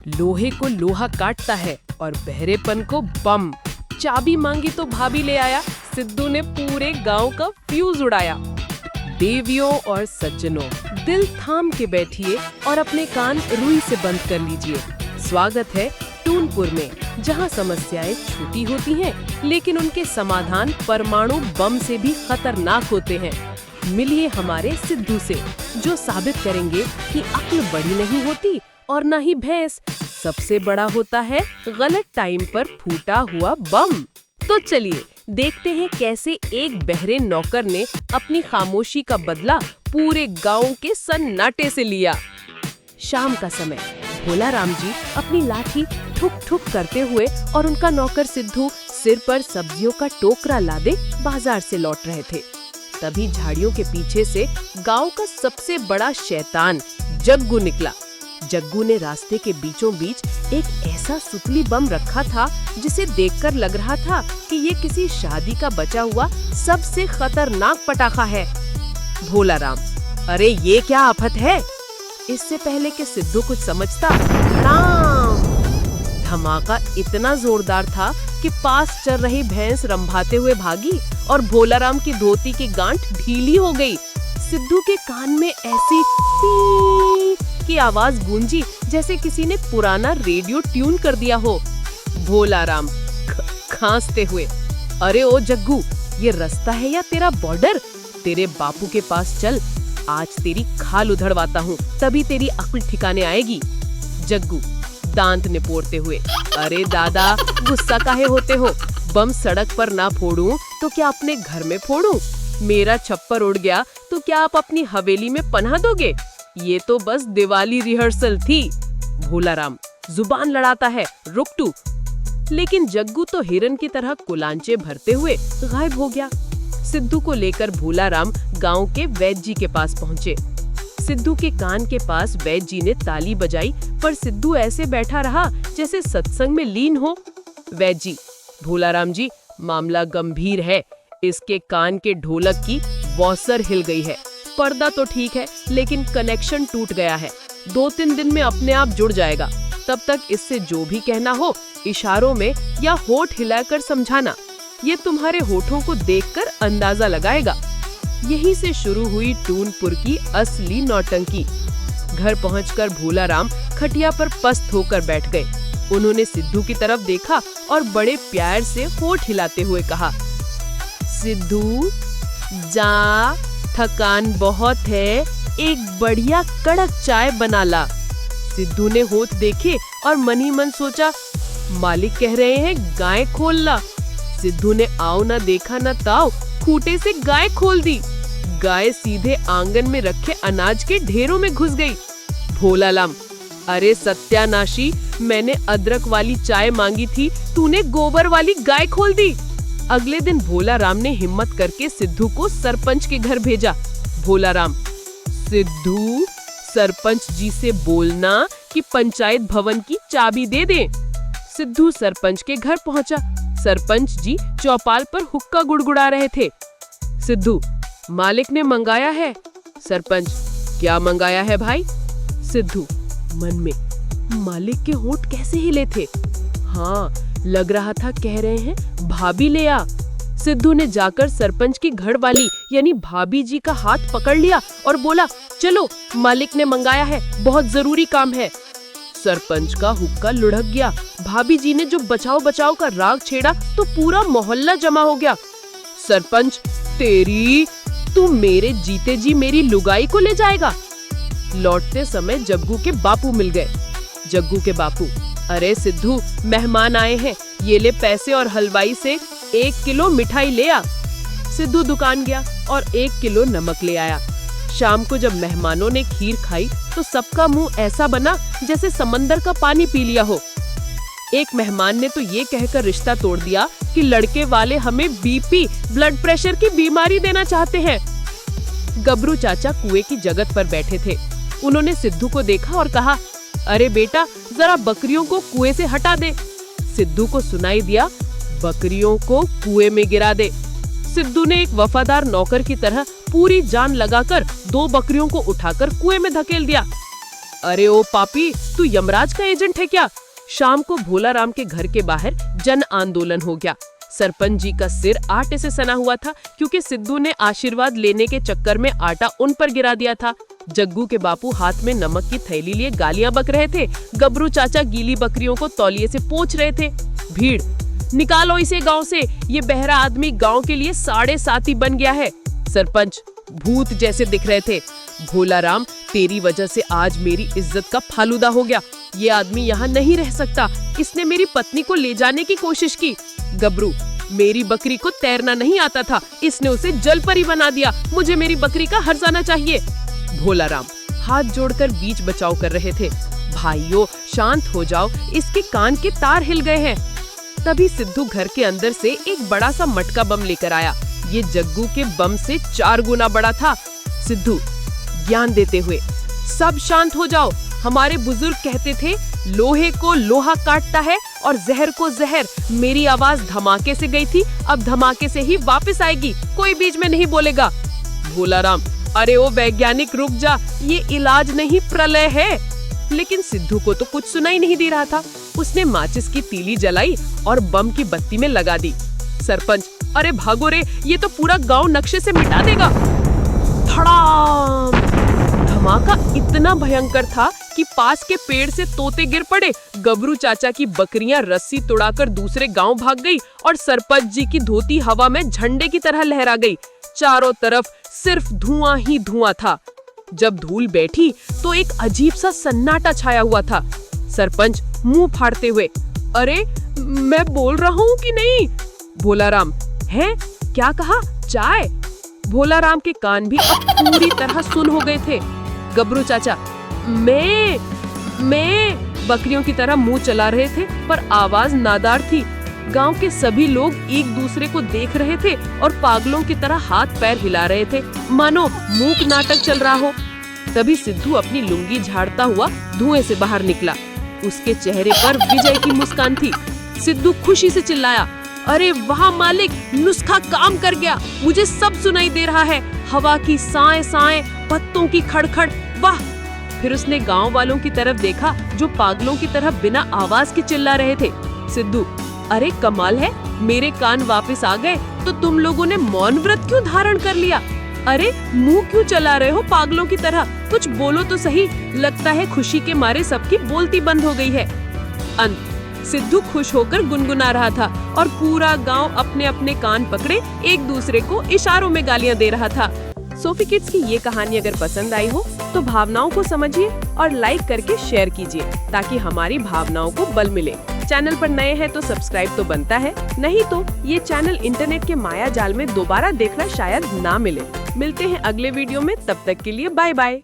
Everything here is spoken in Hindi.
लोहे को लोहा काटता है और बहरेपन को बम। चाबी मांगी तो भाभी ले आया, सिद्धू ने पूरे गांव का फ्यूज उड़ाया। देवियों और सज्जनों, दिल थाम के बैठिए और अपने कान रुई से बंद कर लीजिए। स्वागत है टूनपुर में, जहां समस्याएं छोटी होती हैं, लेकिन उनके समाधान परमाणु बम से भी खतरनाक होते हैं। मिलिए हमारे सिद्धू से, जो साबित करेंगे कि अक्ल बड़ी नहीं होती और न ही भैंस, सबसे बड़ा होता है गलत टाइम पर फूटा हुआ बम। तो चलिए देखते हैं कैसे एक बहरे नौकर ने अपनी खामोशी का बदला पूरे गांव के सन्नाटे से लिया। शाम का समय, भोला राम जी अपनी लाठी ठुक ठुक करते हुए और उनका नौकर सिद्धू सिर पर सब्जियों का टोकरा लादे बाजार से लौट रहे थे। तभी झाड़ियों के पीछे से गांव का सबसे बड़ा शैतान जग्गू निकला। जग्गू ने रास्ते के बीचों बीच एक ऐसा सुतली बम रखा था जिसे देखकर लग रहा था कि ये किसी शादी का बचा हुआ सबसे खतरनाक पटाखा है। भोला राम, अरे ये क्या आफत है? इससे पहले कि सिद्धू कुछ समझता, धड़ाम! धमाका इतना जोरदार था कि पास चल रही भैंस रंभाते हुए भागी और भोला राम की धोती की गांठ ढीली हो गई। सिद्धू के कान में ऐसी की आवाज गूंजी जैसे किसी ने पुराना रेडियो ट्यून कर दिया हो। भोला राम खांसते हुए, अरे ओ जग्गू, ये रास्ता है या तेरा बॉर्डर? तेरे बापू के पास चल, आज तेरी खाल उधड़वाता हूँ, तभी तेरी अक्ल ठिकाने आएगी। जग्गू दांत निपोड़ते हुए, अरे दादा, गुस्सा काहे होते हो? बम सड़क पर ना फोड़ूं तो क्या अपने घर में फोड़ूं? मेरा छप्पर उड़ गया तो क्या आप अपनी हवेली में पनाह दोगे? ये तो बस दिवाली रिहर्सल थी। भोला राम जुबान लड़ाता है, रुक तू। लेकिन जग्गू तो हिरन की तरह कुलांचे भरते हुए गायब हो गया। सिद्धू को लेकर भोला राम गांव के वैद्य जी के पास पहुँचे। सिद्धू के कान के पास वैद्य जी ने ताली बजाई, पर सिद्धू ऐसे बैठा रहा जैसे सत्संग में लीन हो। वैद्य जी, भोला राम जी, मामला गंभीर है। इसके कान के ढोलक की वॉसर हिल गई है। पर्दा तो ठीक है, लेकिन कनेक्शन टूट गया है। 2-3 दिन में अपने आप जुड़ जाएगा। तब तक इससे जो भी कहना हो इशारों में या होठ हिलाकर समझाना। ये तुम्हारे होठों को देखकर अंदाजा लगाएगा। यहीं से शुरू हुई टूनपुर की असली नौटंकी। घर पहुंचकर भोला राम खटिया पर पस्त होकर बैठ गए। उन्होंने सिद्धू की तरफ देखा और बड़े प्यार से होठ हिलाते हुए कहा, सिद्धू जा, थकान बहुत है, एक बढ़िया कड़क चाय बना ला। सिद्धू ने होठ देखे और मन ही मन सोचा, मालिक कह रहे हैं गाय खोल ला। सिद्धू ने आओ ना देखा ना ताओ, खूंटे से गाय खोल दी। गाय सीधे आंगन में रखे अनाज के ढेरों में घुस गई। भोला राम, अरे सत्यानाशी, मैंने अदरक वाली चाय मांगी थी, तूने गोबर वाली गाय खोल दी। अगले दिन भोला राम ने हिम्मत करके सिद्धू को सरपंच के घर भेजा। भोला राम, सिद्धू, सरपंच जी से बोलना कि पंचायत भवन की चाबी दे दें। सिद्धू सरपंच के घर पहुंचा। सरपंच जी चौपाल पर हुक्का गुड़गुड़ा रहे थे। सिद्धू, मालिक ने मंगाया है। सरपंच, क्या मंगाया है भाई? सिद्धू मन में, मालिक के होंठ कैसे हिले थे? हाँ, लग रहा था कह रहे हैं भाभी ले आ। सिद्धू ने जाकर सरपंच की घरवाली यानी भाभी जी का हाथ पकड़ लिया और बोला, चलो, मालिक ने मंगाया है, बहुत जरूरी काम है। सरपंच का हुक्का लुढ़क गया। भाभी जी ने जो बचाओ बचाओ का राग छेड़ा तो पूरा मोहल्ला जमा हो गया। सरपंच, तेरी, तू मेरे जीते जी मेरी लुगाई को ले जाएगा। लौटते समय जग्गू के बापू मिल गए। जग्गू के बापू, अरे सिद्धू, मेहमान आए हैं, ये ले पैसे और हलवाई से 1 किलो मिठाई ले आ। सिद्धू दुकान गया और 1 किलो नमक ले आया। शाम को जब मेहमानों ने खीर खाई तो सबका मुंह ऐसा बना जैसे समंदर का पानी पी लिया हो। एक मेहमान ने तो ये कहकर रिश्ता तोड़ दिया कि लड़के वाले हमें बीपी, ब्लड प्रेशर की बीमारी देना चाहते हैं। गबरू चाचा कुएं की जगत पर बैठे थे। उन्होंने सिद्धू को देखा और कहा, अरे बेटा, जरा बकरियों को कुएं से हटा दे। सिद्धू को सुनाई दिया, बकरियों को कुएं में गिरा दे। सिद्धू ने एक वफादार नौकर की तरह पूरी जान लगाकर 2 बकरियों को उठाकर कुएं में धकेल दिया। अरे ओ पापी, तू यमराज का एजेंट है क्या? शाम को भोलाराम के घर के बाहर जन आंदोलन हो गया। सरपंच जी का सिर आटे से सना हुआ था क्योंकि सिद्धू ने आशीर्वाद लेने के चक्कर में आटा उन पर गिरा दिया था। जग्गू के बापू हाथ में नमक की थैली लिए गालियां बक रहे थे। गबरू चाचा गीली बकरियों को तौलिए से पोंछ रहे थे। भीड़, निकालो इसे गांव से, ये बहरा आदमी गांव के लिए 7.5 बन गया है। सरपंच भूत जैसे दिख रहे थे। भोलाराम, तेरी वजह से आज मेरी इज्जत का फालूदा हो गया। ये आदमी यहाँ नहीं रह सकता, इसने मेरी पत्नी को ले जाने की कोशिश की। गबरू, मेरी बकरी को तैरना नहीं आता था, इसने उसे जलपरी बना दिया, मुझे मेरी बकरी का हर्जाना चाहिए। भोलाराम हाथ जोड़कर बीच बचाव कर रहे थे। भाइयों, शांत हो जाओ, इसके कान के तार हिल गए हैं। तभी सिद्धू घर के अंदर से एक बड़ा सा मटका बम लेकर आया। ये जग्गू के बम से 4 गुना बड़ा था। सिद्धू ज्ञान देते हुए, सब शांत हो जाओ, हमारे बुजुर्ग कहते थे लोहे को लोहा काटता है और जहर को जहर। मेरी आवाज धमाके से गई थी, अब धमाके से ही वापस आएगी, कोई बीच में नहीं बोलेगा। भोलाराम, अरे ओ वैज्ञानिक रुक जा, ये इलाज नहीं प्रलय है। लेकिन सिद्धू को तो कुछ सुनाई नहीं दे रहा था। उसने माचिस की तीली जलाई और बम की बत्ती में लगा दी। सरपंच, अरे भागो रे, ये तो पूरा गांव नक्शे से मिटा देगा। धड़ाम! धमाका इतना भयंकर था कि पास के पेड़ से तोते गिर पड़े। गबरू चाचा की बकरियां रस्सी तोड़ाकर दूसरे गांव भाग गई और सरपंच जी की धोती हवा में झंडे की तरह लहरा गई। चारों तरफ सिर्फ धुआं ही धुआं था। जब धूल बैठी तो एक अजीब सा सन्नाटा छाया हुआ था। सरपंच मुंह फाड़ते हुए, अरे मैं बोल रहा हूँ कि नहीं? भोलाराम, हैं? क्या कहा? चाय? भोलाराम के कान भी अब पूरी तरह सुन हो गए थे। गबरू चाचा, मैं बकरियों की तरह मुंह चला रहे थे पर आवाज नादार थी। गांव के सभी लोग एक दूसरे को देख रहे थे और पागलों की तरह हाथ पैर हिला रहे थे, मानो मूक नाटक चल रहा हो। तभी सिद्धू अपनी लुंगी झाड़ता हुआ धुएं से बाहर निकला। उसके चेहरे पर विजय की मुस्कान थी। सिद्धू खुशी से चिल्लाया, अरे वाह मालिक, नुस्खा काम कर गया, मुझे सब सुनाई दे रहा है, हवा की साएं साएं, पत्तों की खड़खड़, वाह। फिर उसने गांव वालों की तरफ देखा जो पागलों की तरह बिना आवाज के चिल्ला रहे थे। सिद्धू, अरे कमाल है, मेरे कान वापस आ गए, तो तुम लोगों ने मौन व्रत क्यों धारण कर लिया? अरे मुंह क्यों चला रहे हो पागलों की तरह? कुछ बोलो तो सही, लगता है खुशी के मारे सबकी बोलती बंद हो गई है। अंत, सिद्धू खुश होकर गुनगुना रहा था और पूरा गांव अपने अपने कान पकड़े एक दूसरे को इशारों में गालियां दे रहा था। सोफी किड्स की ये कहानी अगर पसंद आई हो तो भावनाओं को समझिए और लाइक करके शेयर कीजिए ताकि हमारी भावनाओं को बल मिले। चैनल पर नए हैं तो सब्सक्राइब तो बनता है, नहीं तो ये चैनल इंटरनेट के माया जाल में दोबारा देखना शायद ना मिले। मिलते हैं अगले वीडियो में, तब तक के लिए बाय बाय।